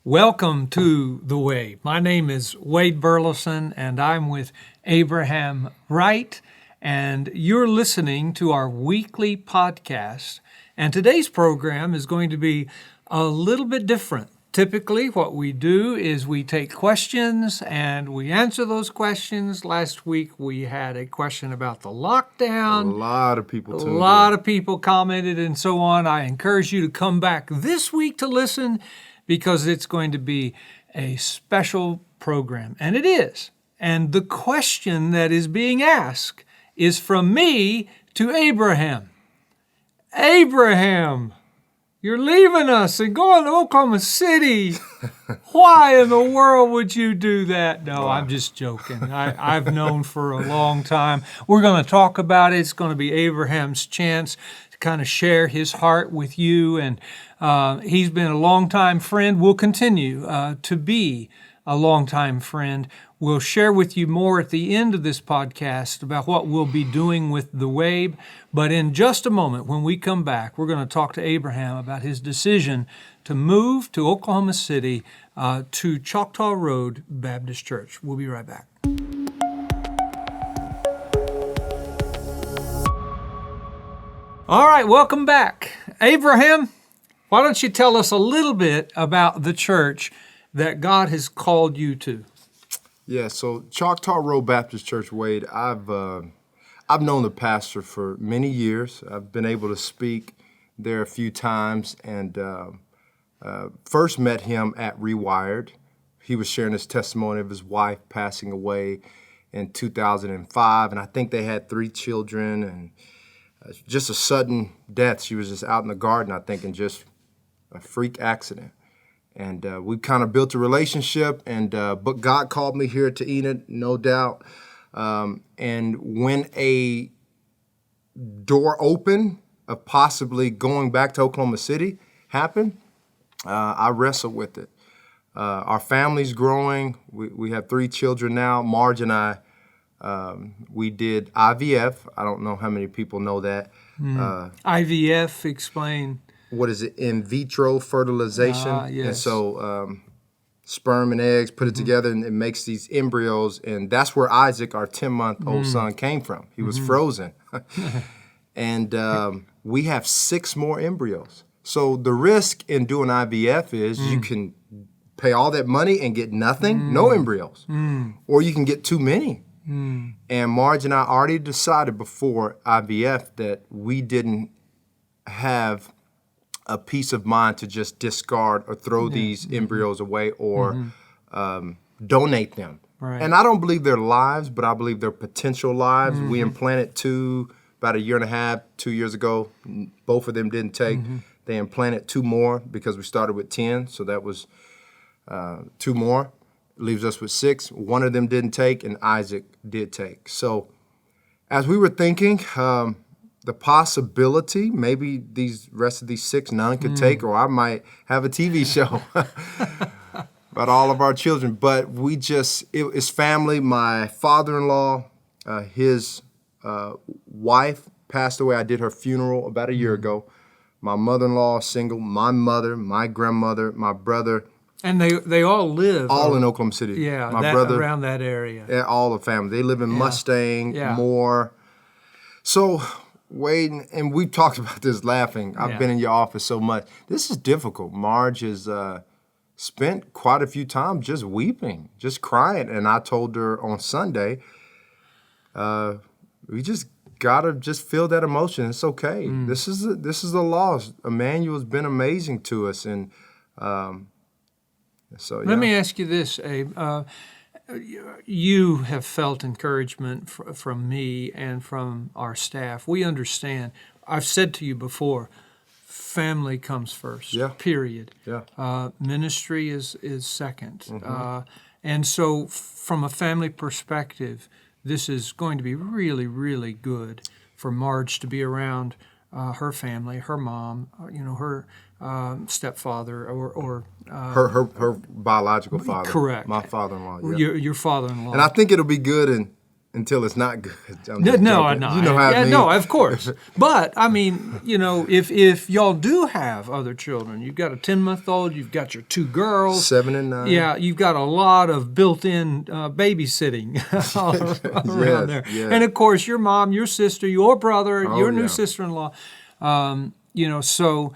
Welcome to The Way. My name is Wade Burleson, and I'm with Abraham Wright, and you're listening to our weekly podcast. And today's program is going to be a little bit different. Typically, what we do is we take questions and we answer those questions. Last week, we had a question about the lockdown. A lot of people tuned in. A lot of people commented and so on. I encourage you to come back this week to listen because it's going to be a special program. And it is. And the question that is being asked is from me to Abraham. Abraham, you're leaving us and going to Oklahoma City. Why in the world would you do that? No, I'm just joking. I've known for a long time. We're going to talk about it. It's going to be Abraham's chance to kind of share his heart with you. And he's been a longtime friend. Will continue to be a longtime friend. We'll share with you more at the end of this podcast about what we'll be doing with the Wabe. But in just a moment, when we come back, we're going to talk to Abraham about his decision to move to Oklahoma City to Choctaw Road Baptist Church. We'll be right back. All right, welcome back. Abraham, why don't you tell us a little bit about the church that God has called you to? Yeah, so Choctaw Road Baptist Church, Wade, I've known the pastor for many years. I've been able to speak there a few times, and first met him at Rewired. He was sharing his testimony of his wife passing away in 2005, and I think they had 3 children, and just a sudden death. She was just out in the garden, I think, and just a freak accident. And we kind of built a relationship, and but God called me here to Enid, no doubt. And when a door opened of possibly going back to Oklahoma City happened, I wrestled with it. Our family's growing. We have 3 children now. Marge and I, we did IVF. I don't know how many people know that. IVF, explain. What is it? In vitro fertilization. Yes. And so sperm and eggs, put it together, and it makes these embryos. And that's where Isaac, our 10-month-old son, came from. He was frozen. And we have 6 more embryos. So the risk in doing IVF is you can pay all that money and get nothing, no embryos. Or you can get too many. And Marge and I already decided before IVF that we didn't have a peace of mind to just discard or throw these embryos away or donate them. Right. And I don't believe they're lives, but I believe they're potential lives. We implanted 2 about a year and a half, 2 years ago. Both of them didn't take. They implanted 2 more because we started with 10, so that was 2 more. Leaves us with 6. One of them didn't take, and Isaac did take. So as we were thinking, the possibility, maybe these rest of these 6, none could take, or I might have a TV show about all of our children. But we just, it's family. My father-in-law, his wife passed away. I did her funeral about a year ago. My mother-in-law, single. My mother, my grandmother, my brother. And they all live. All in Oklahoma City. Yeah, my brother, around that area. Yeah, all the family. They live in Mustang, Moore. So, Wade, and we've talked about this laughing. I've been in your office so much. This is difficult. Marge has spent quite a few times just weeping, just crying. And I told her on Sunday, we just gotta just feel that emotion. It's okay. This is a loss. Emmanuel's been amazing to us, and so yeah. Let me ask you this, Abe. You have felt encouragement from me and from our staff. We understand. I've said to you before, family comes first, period. Yeah. Ministry is second. And so from a family perspective, this is going to be really, really good for Marge to be around her family, her mom, her stepfather, or her biological father. Correct. My father-in-law. Yeah. Your father-in-law. And I think it'll be good in until it's not good. I'm No, just no, joking. no. You know how I mean? No, of course. But I mean, if y'all do have other children, you've got a 10-month-old, you've got your 2 girls, 7 and 9. yeah, you've got a lot of built-in babysitting all around there. yes. And of course, your mom, your sister, your brother, your new yeah. sister-in-law. So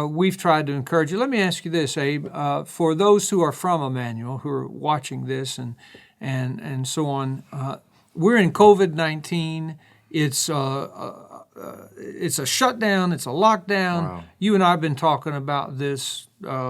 we've tried to encourage you. Let me ask you this, Abe. For those who are from Emmanuel, who are watching this and so on, we're in COVID-19. It's a shutdown. It's a lockdown. Wow. You and I have been talking about this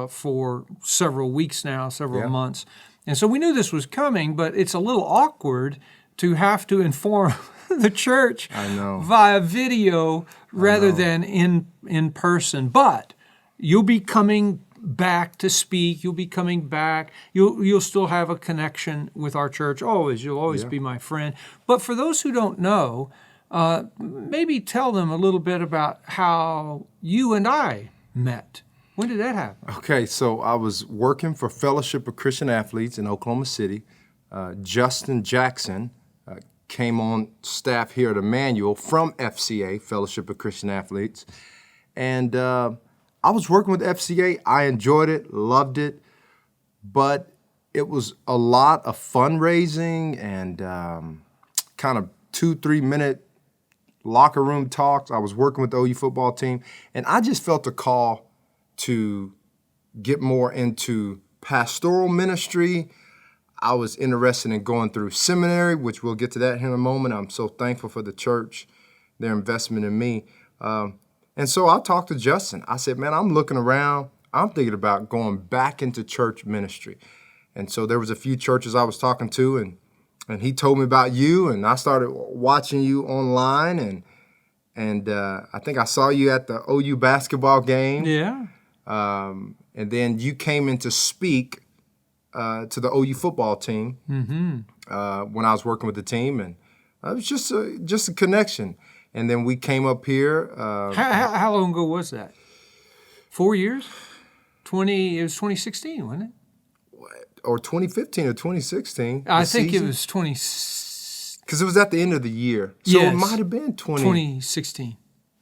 for several weeks now, several Yeah. months. And so we knew this was coming, but it's a little awkward to have to inform the church I know. via video rather than in person. But you'll be coming back to speak. You'll be coming back. You'll still have a connection with our church. Always. You'll always be my friend. But for those who don't know, maybe tell them a little bit about how you and I met. When did that happen? Okay, so I was working for Fellowship of Christian Athletes in Oklahoma City. Justin Jackson came on staff here at Emmanuel from FCA, Fellowship of Christian Athletes. And I was working with FCA. I enjoyed it, loved it, but it was a lot of fundraising and kind of 2-3 minute locker room talks. I was working with the OU football team, and I just felt a call to get more into pastoral ministry. I was interested in going through seminary, which we'll get to that here in a moment. I'm so thankful for the church, their investment in me. And so I talked to Justin. I said, man, I'm looking around. I'm thinking about going back into church ministry. And so there was a few churches I was talking to, and he told me about you, and I started watching you online, and I think I saw you at the OU basketball game. Yeah. And then you came in to speak to the OU football team when I was working with the team, and it was just a connection. And then we came up here. How long ago was that? 4 years? It was 2016, wasn't it? Or 2015 or 2016. I think season. it was Because it was at the end of the year. So Yes. it might have been 2016.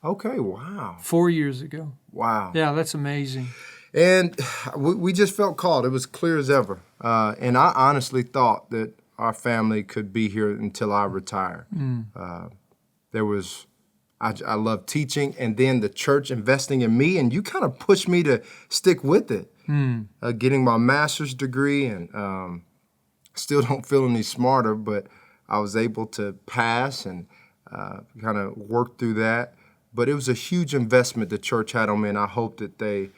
Okay, wow. 4 years ago. Wow. Yeah, that's amazing. And we just felt called. It was clear as ever. And I honestly thought that our family could be here until I retire. I love teaching, and then the church investing in me, and you kind of pushed me to stick with it. Getting my master's degree, and still don't feel any smarter, but I was able to pass and kind of work through that. But it was a huge investment the church had on me, and I hope that they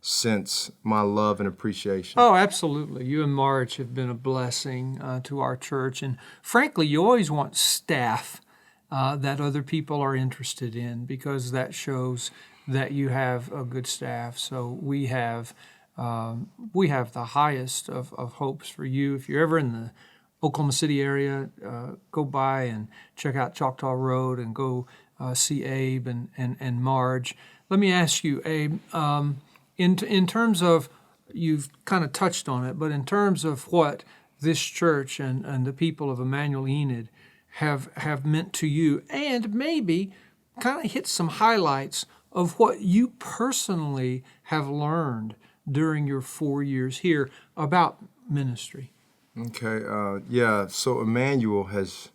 sense my love and appreciation. Oh, absolutely. You and Marge have been a blessing to our church. And frankly, you always want staff that other people are interested in, because that shows that you have a good staff. So we have the highest of hopes for you. If you're ever in the Oklahoma City area, go by and check out Choctaw Road and go see Abe and Marge. Let me ask you, Abe, in terms of, you've kind of touched on it, but in terms of what this church and the people of Emmanuel Enid have meant to you, and maybe kind of hit some highlights of what you personally have learned during your 4 years here about ministry. Okay, yeah. So Emmanuel has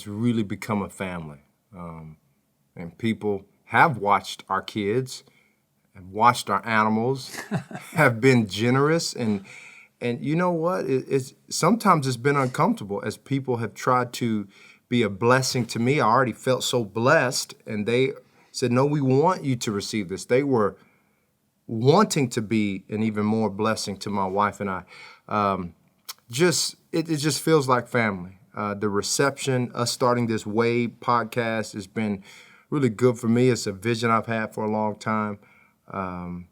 really become a family, and people have watched our kids, have watched our animals, have been generous, and you know what? Sometimes it's been uncomfortable as people have tried to be a blessing to me. I already felt so blessed, and they said, "No, we want you to receive this." They were wanting to be an even more blessing to my wife and I. It just feels like family. The reception, us starting this Wave podcast has been really good for me. It's a vision I've had for a long time. And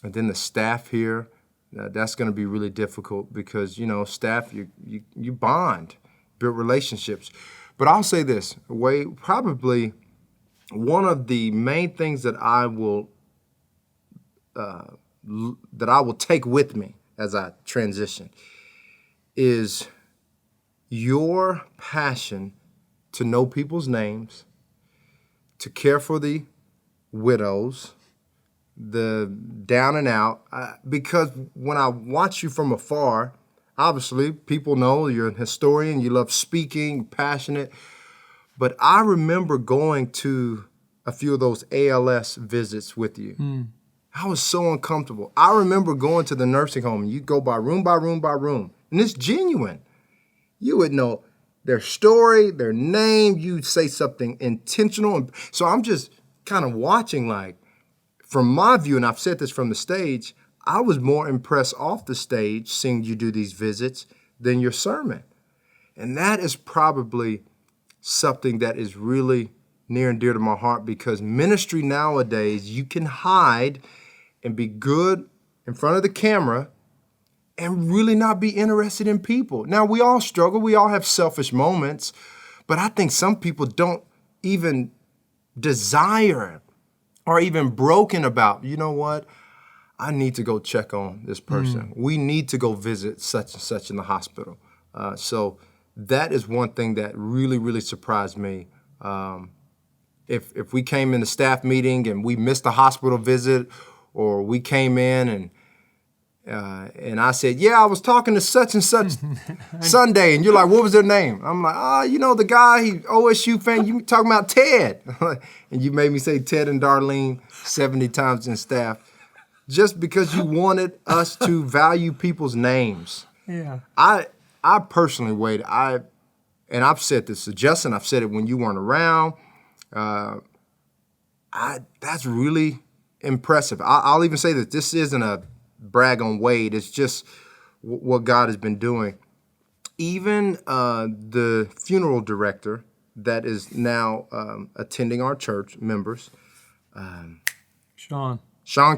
then the staff here, that's going to be really difficult because, staff, you bond, build relationships. But I'll say this, Wade, probably one of the main things that I will take with me as I transition is your passion to know people's names, to care for the widows, the down and out, because when I watch you from afar, obviously people know you're a historian, you love speaking, passionate, but I remember going to a few of those ALS visits with you. I was so uncomfortable. I remember going to the nursing home, and you go by room by room by room, and it's genuine. You would know their story, their name, you'd say something intentional. And so I'm just kind of watching, like, from my view, and I've said this from the stage, I was more impressed off the stage seeing you do these visits than your sermon. And that is probably something that is really near and dear to my heart, because ministry nowadays, you can hide and be good in front of the camera and really not be interested in people. Now, we all struggle. We all have selfish moments, but I think some people don't even desire or even broken about, you know what? I need to go check on this person. We need to go visit such and such in the hospital. So that is one thing that really, really surprised me. If we came in a staff meeting and we missed a hospital visit, or we came in and I said, yeah, I was talking to such and such Sunday, and you're like, what was their name? I'm like, you know, the guy, he OSU fan, you talking about Ted. And you made me say Ted and Darlene 70 times in staff, just because you wanted us to value people's names. Yeah. I personally, Wade, and I've said this to Justin, I've said it when you weren't around, that's really impressive. I'll even say that this isn't a brag on Wade. It's just what God has been doing. Even the funeral director that is now attending our church, members. Sean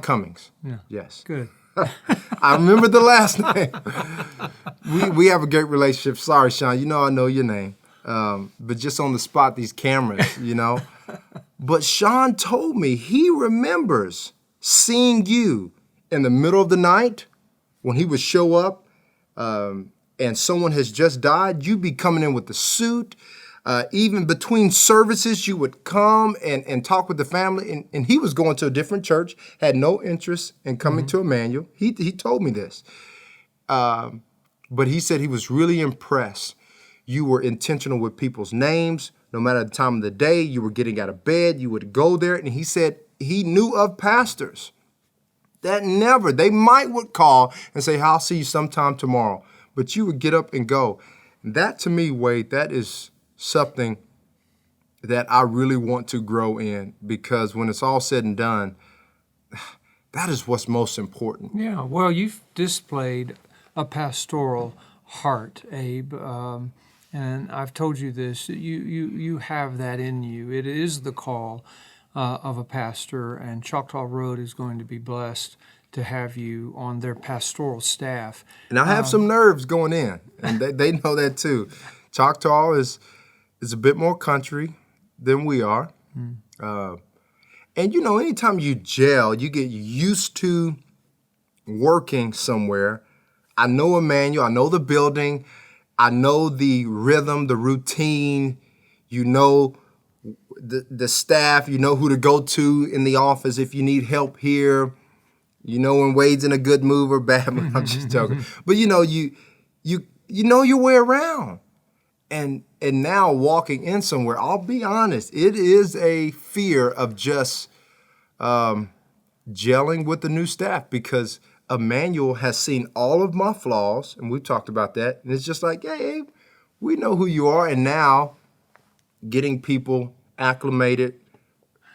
Cummings. Yeah. Yes. Good. I remember the last name. We have a great relationship. Sorry, Sean. You know I know your name. But just on the spot, these cameras, you know. But Sean told me he remembers seeing you in the middle of the night when he would show up and someone has just died. You'd be coming in with the suit. Even between services, you would come and talk with the family. And he was going to a different church, had no interest in coming to Emmanuel. He told me this. But he said he was really impressed. You were intentional with people's names. No matter the time of the day, you were getting out of bed, you would go there. And he said he knew of pastors that they would call and say, I'll see you sometime tomorrow. But you would get up and go. That, to me, Wade, that is something that I really want to grow in, because when it's all said and done, that is what's most important. Yeah, well, you've displayed a pastoral heart, Abe, and I've told you this, you have that in you. It is the call of a pastor, and Choctaw Road is going to be blessed to have you on their pastoral staff. And I have some nerves going in, and they know that too. Choctaw is a bit more country than we are. And, you know, anytime you gel, you get used to working somewhere. I know Emmanuel, I know the building, I know the rhythm, the routine, you know the staff, you know who to go to in the office if you need help here. You know when Wade's in a good mood or bad mood. I'm just joking. But, you know, you know your way around. And now walking in somewhere, I'll be honest, it is a fear of just gelling with the new staff, because Emmanuel has seen all of my flaws, and we've talked about that. And it's just like, hey, Abe, we know who you are. And now getting people acclimated,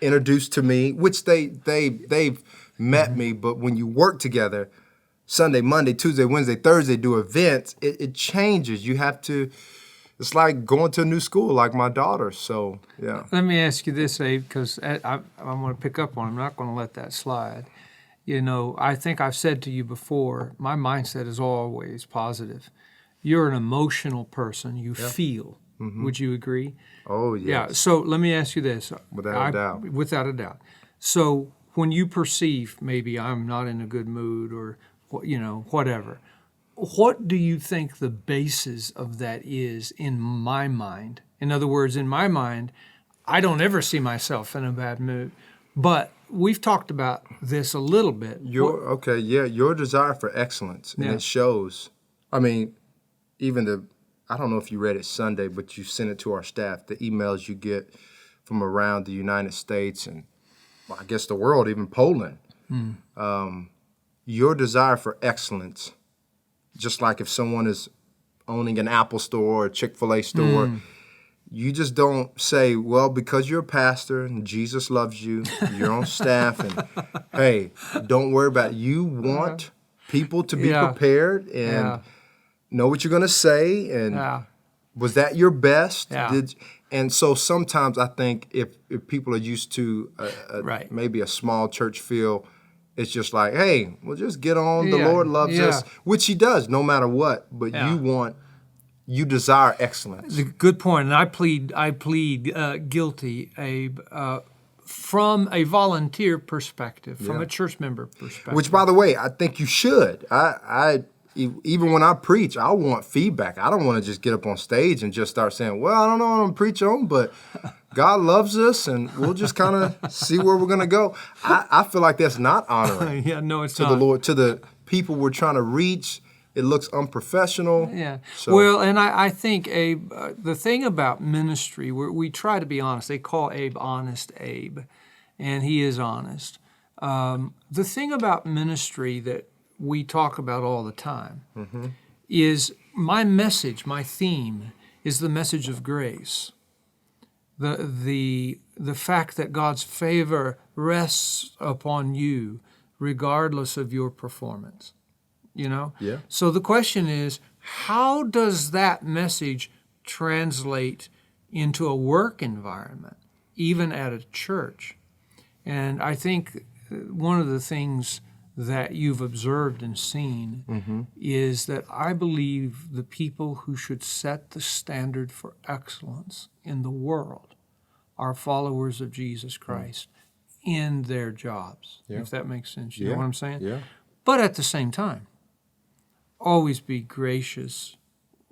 introduced to me, which they've met me, but when you work together, Sunday, Monday, Tuesday, Wednesday, Thursday, do events, it changes. You have to. It's like going to a new school, like my daughter. So, yeah. Let me ask you this, Abe, because I'm going to pick up on it. I'm not going to let that slide. You know, I think I've said to you before, my mindset is always positive. You're an emotional person. You feel. Would you agree? Oh, yes. Yeah. So let me ask you this. Without a doubt. Without a doubt. So when you perceive maybe I'm not in a good mood or, you know, whatever, What do you think the basis of that is in my mind? In other words, in my mind, I don't ever see myself in a bad mood. But we've talked about this a little bit. Your desire for excellence, and Yeah. it shows. I mean, even I don't know if you read it Sunday, but you sent it to our staff, the emails you get from around the United States and, well, I guess the world, even Poland. Your desire for excellence, just like if someone is owning an Apple store or a Chick-fil-A store, you just don't say, well, because you're a pastor and Jesus loves you, you're on staff, and hey, don't worry about it. You want people to be Yeah. prepared and know what you're going to say, and was that your best? Yeah. And so sometimes I think if people are used to Right. maybe a small church feel, it's just like, hey, well, just get on. The Yeah. Lord loves Yeah. us, which He does, no matter what. But Yeah. you desire excellence. Good point, and I plead guilty, Abe, from a volunteer perspective, from a church member perspective. Which, by the way, I think you should. Even when I preach, I want feedback. I don't want to just get up on stage and just start saying, well, I don't know what I'm going to preach on, but God loves us, and we'll just kind of see where we're going to go. I feel like that's not honoring Yeah, no, it's to not. the Lord, to the people we're trying to reach. It looks unprofessional. Yeah. So- Well, and I think, Abe, the thing about ministry, we try to be honest. They call Abe Honest Abe, and he is honest. The thing about ministry that we talk about all the time is my message, my theme, is the message of grace. The fact that God's favor rests upon you regardless of your performance. You know? Yeah. So the question is, how does that message translate into a work environment, even at a church? And I think one of the things that you've observed and seen is that I believe the people who should set the standard for excellence in the world are followers of Jesus Christ in their jobs, if that makes sense. You know what I'm saying? Yeah. But at the same time, always be gracious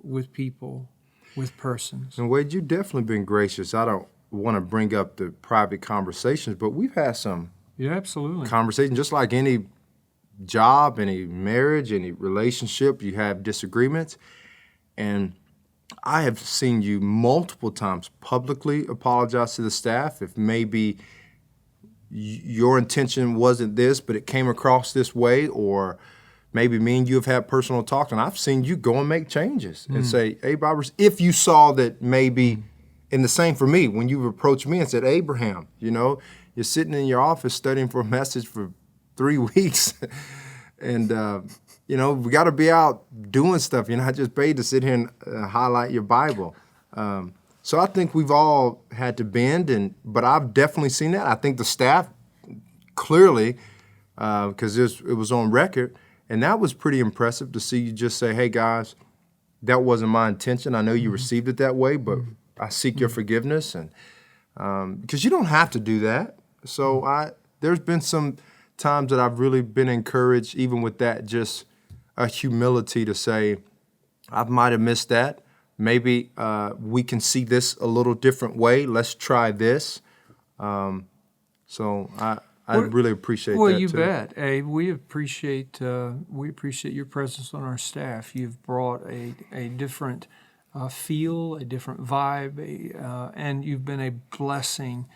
with people, with persons. And Wade, you've definitely been gracious. I don't want to bring up the private conversations, but we've had some Yeah, absolutely. conversations, just like any job, any marriage, any relationship, you have disagreements. And I have seen you multiple times publicly apologize to the staff if maybe your intention wasn't this, but it came across this way, or maybe me and you have had personal talks, and I've seen you go and make changes and say, hey, Roberts, if you saw that maybe, and the same for me, when you've approached me and said, Abraham, you know, you're sitting in your office studying for a message for 3 weeks, and, you know, we got to be out doing stuff. You're not just paid to sit here and highlight your Bible. So I think we've all had to bend, but I've definitely seen that. I think the staff clearly, because it was on record, and that was pretty impressive to see you just say, hey, guys, that wasn't my intention. I know you received it that way, but I seek your forgiveness. And because you don't have to do that. So there's been some times that I've really been encouraged, even with that, just a humility to say, I might have missed that. Maybe we can see this a little different way. Let's try this. So I really appreciate that, Well, you too. bet, Abe. We appreciate your presence on our staff. You've brought a different feel, a different vibe, and you've been a blessing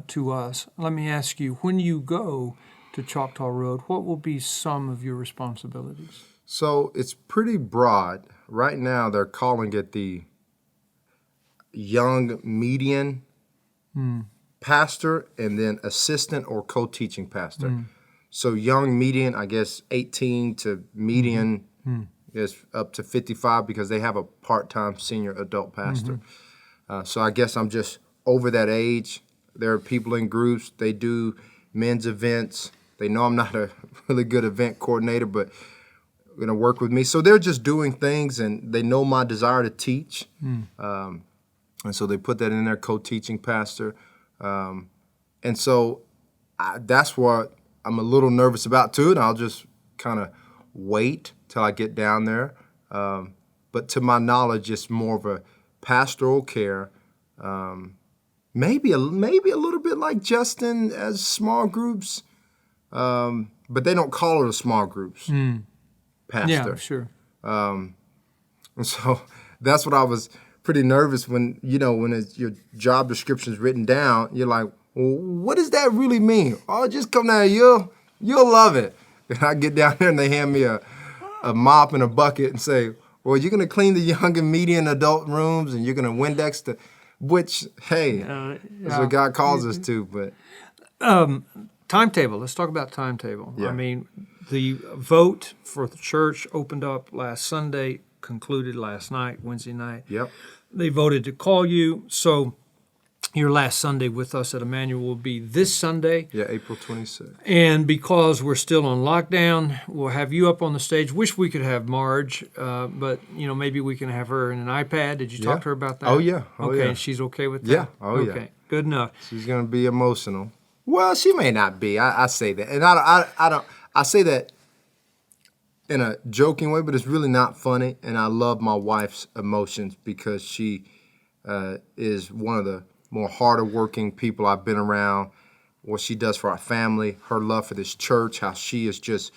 to us. Let me ask you, when you go to Choctaw Road, what will be some of your responsibilities? So it's pretty broad. Right now, they're calling it the young median pastor and then assistant or co-teaching pastor. So young median, I guess 18 to median is up to 55 because they have a part-time senior adult pastor. So I guess I'm just over that age. There are people in groups. They do men's events. They know I'm not a really good event coordinator, but going to work with me. So they're just doing things, and they know my desire to teach. And so they put that in their co-teaching pastor. And so that's what I'm a little nervous about, too, and I'll just kind of wait till I get down there. But to my knowledge, it's more of a pastoral care. Maybe a little bit like Justin as small groups, but they don't call it a small groups. Pastor. Yeah, sure. And so that's what I was pretty nervous when your job description is written down. You're like, well, what does that really mean? Oh, just come down, you'll love it. And I get down there and they hand me a mop and a bucket and say, well, you're gonna clean the young and medium adult rooms and you're gonna Windex the, which, hey, that's what God calls us to. But timetable. Let's talk about timetable. Yeah. I mean, the vote for the church opened up last Sunday, concluded last night, Wednesday night. Yep. They voted to call you. So your last Sunday with us at Emmanuel will be this Sunday. Yeah, April 26th. And because we're still on lockdown, we'll have you up on the stage. Wish we could have Marge, but maybe we can have her in an iPad. Did you talk to her about that? Oh, yeah. Okay, Yeah. she's okay with that? Yeah. Oh, yeah. Okay, good enough. She's gonna be emotional. Well, she may not be. I say that, and I say that in a joking way, but it's really not funny. And I love my wife's emotions because she is one of the more harder working people I've been around. What she does for our family, her love for this church, how she is just,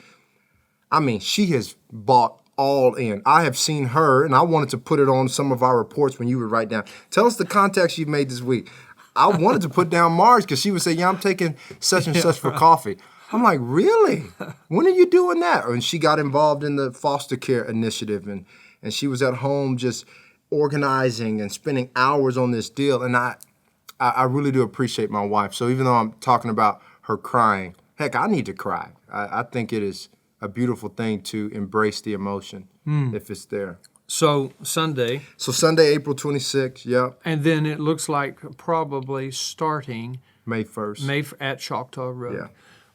she has bought all in. I have seen her, and I wanted to put it on some of our reports when you would write down, tell us the contacts you've made this week. I wanted to put down Marge because she would say, yeah, I'm taking such and such for coffee. I'm like, really? When are you doing that? And she got involved in the foster care initiative, and she was at home just organizing and spending hours on this deal. And I really do appreciate my wife. So even though I'm talking about her crying, heck, I need to cry. I think it is a beautiful thing to embrace the emotion if it's there. So Sunday. So Sunday, April 26th, yep. And then it looks like probably starting May 1st. At Choctaw Road. Yeah.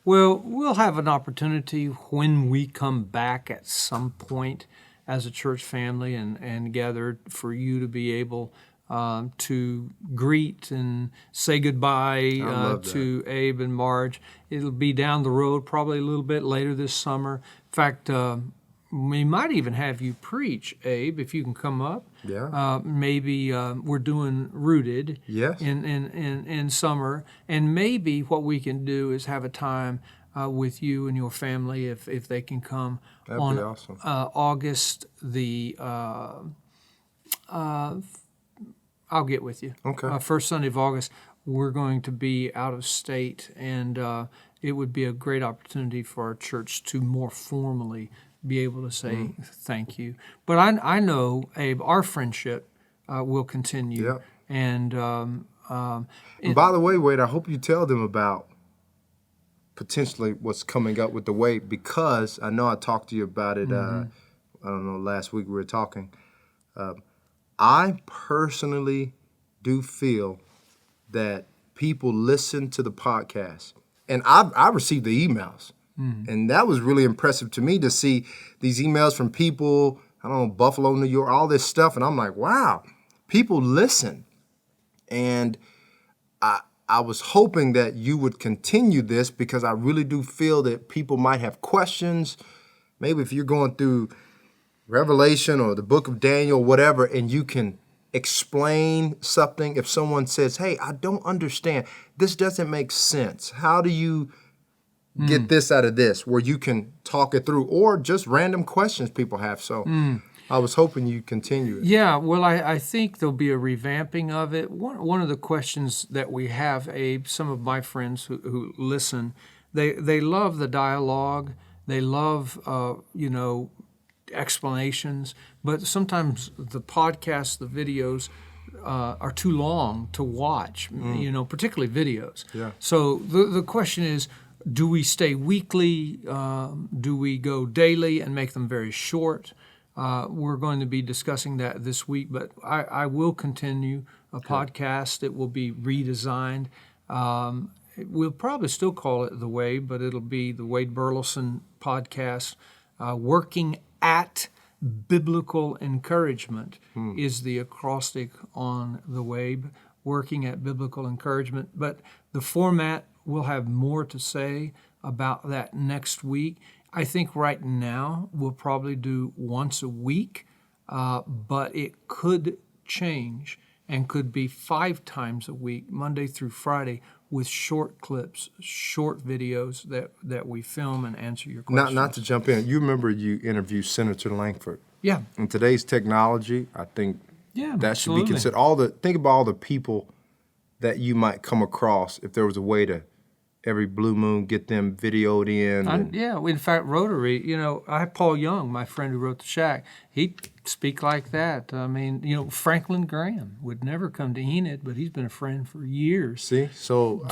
Well, we'll have an opportunity when we come back at some point as a church family and gathered for you to be able to greet and say goodbye to Abe and Marge. It'll be down the road, probably a little bit later this summer. In fact, we might even have you preach, Abe, if you can come up. Yeah. Maybe we're doing Rooted Yes. in summer, and maybe what we can do is have a time with you and your family if they can come. That'd on be awesome. August the. I'll get with you. Okay. First Sunday of August, we're going to be out of state, and it would be a great opportunity for our church to more formally be able to say thank you. But I know, Abe, our friendship will continue. Yep. And And by the way, Wade, I hope you tell them about potentially what's coming up with the Wade, because I know I talked to you about it, I don't know, last week we were talking. I personally do feel that people listen to the podcast, and I received the emails, and that was really impressive to me to see these emails from people, I don't know, Buffalo, New York, all this stuff, and I'm like, wow, people listen. And I was hoping that you would continue this, because I really do feel that people might have questions. Maybe if you're going through Revelation or the book of Daniel, whatever, and you can explain something. If someone says, hey, I don't understand, this doesn't make sense, how do you get this out of this, where you can talk it through, or just random questions people have. So I was hoping you'd continue it. yeah, well, I think there'll be a revamping of it. One of the questions that we have, Abe, some of my friends who listen, they love the dialogue. They love, explanations. But sometimes the podcasts, the videos, are too long to watch, particularly videos. Yeah. So the question is, do we stay weekly? Do we go daily and make them very short? We're going to be discussing that this week, but I will continue a podcast. It will be redesigned. We'll probably still call it The Wade, but it'll be the Wade Burleson podcast. Working at Biblical Encouragement is the acrostic on The Wade, Working at Biblical Encouragement. But the format, we'll have more to say about that next week. I think right now we'll probably do once a week, but it could change and could be 5 times a week, Monday through Friday, with short clips, short videos that we film and answer your questions. Not to jump in. You remember you interviewed Senator Langford. Yeah. In today's technology, I think Yeah, that should be absolutely. considered. Think about all the people that you might come across if there was a way to every blue moon get them videoed in. Yeah, in fact, Rotary, I have Paul Young, my friend who wrote The Shack. He'd speak like that. I mean, Franklin Graham would never come to Enid, but he's been a friend for years. See? So,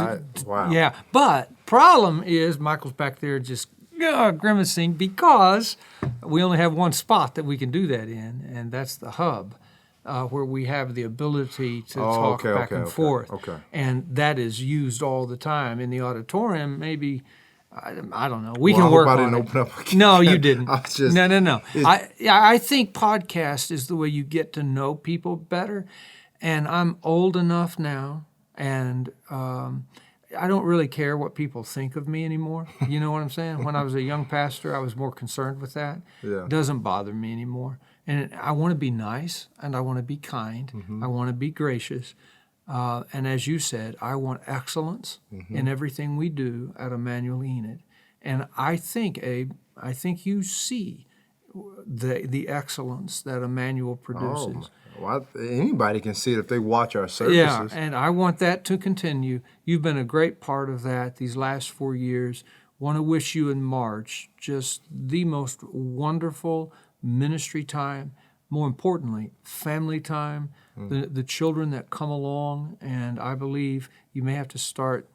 wow. Yeah, but problem is Michael's back there just grimacing because we only have one spot that we can do that in, and that's the hub. Where we have the ability to talk back and forth. Okay. And that is used all the time. In the auditorium, maybe, I don't know. Well, Can I hope work I on didn't it. open up again. No, you didn't. I was just- No. I think podcast is the way you get to know people better. And I'm old enough now, and I don't really care what people think of me anymore. You know what I'm saying? When I was a young pastor, I was more concerned with that. Yeah. It doesn't bother me anymore. And I want to be nice, and I want to be kind. I want to be gracious. And as you said, I want excellence in everything we do at Emmanuel Enid. And I think, Abe, you see the excellence that Emmanuel produces. Well, anybody can see it if they watch our services. Yeah, and I want that to continue. You've been a great part of that these last 4 years. Want to wish you and Marge just the most wonderful ministry time, more importantly, family time, the children that come along, and I believe you may have to start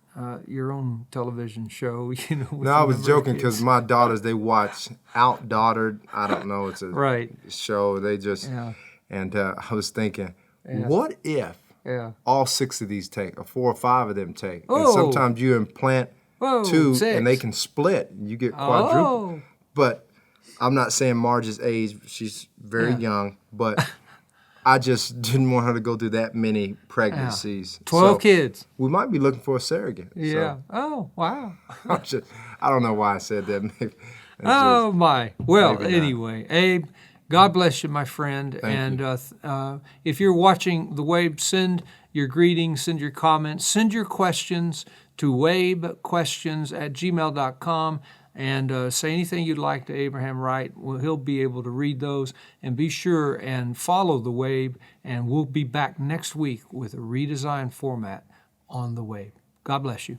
your own television show. With No, I was the number of joking kids. because my daughters, they watch Outdaughtered. I don't know, it's a Right. show. They just, Yeah. and I was thinking, what if Yeah. all 6 of these take, or 4 or 5 of them take? And Oh. sometimes you implant Whoa, 2 6. and they can split. You get quadruple. Oh. But I'm not saying Marge's age, she's very Yeah. young, but I just didn't want her to go through that many pregnancies. 12 So kids. we might be looking for a surrogate. Yeah. Oh, wow. So I don't know why I said that. Maybe it's Oh my! Well, maybe not. anyway, Abe, God bless you, my friend. Thank and if you're watching the Wabe, send your greetings, send your comments, send your questions to wabequestions@gmail.com, and say anything you'd like to Abraham Wright. Well, he'll be able to read those. And be sure and follow the Wabe, and we'll be back next week with a redesigned format on the Wabe. God bless you.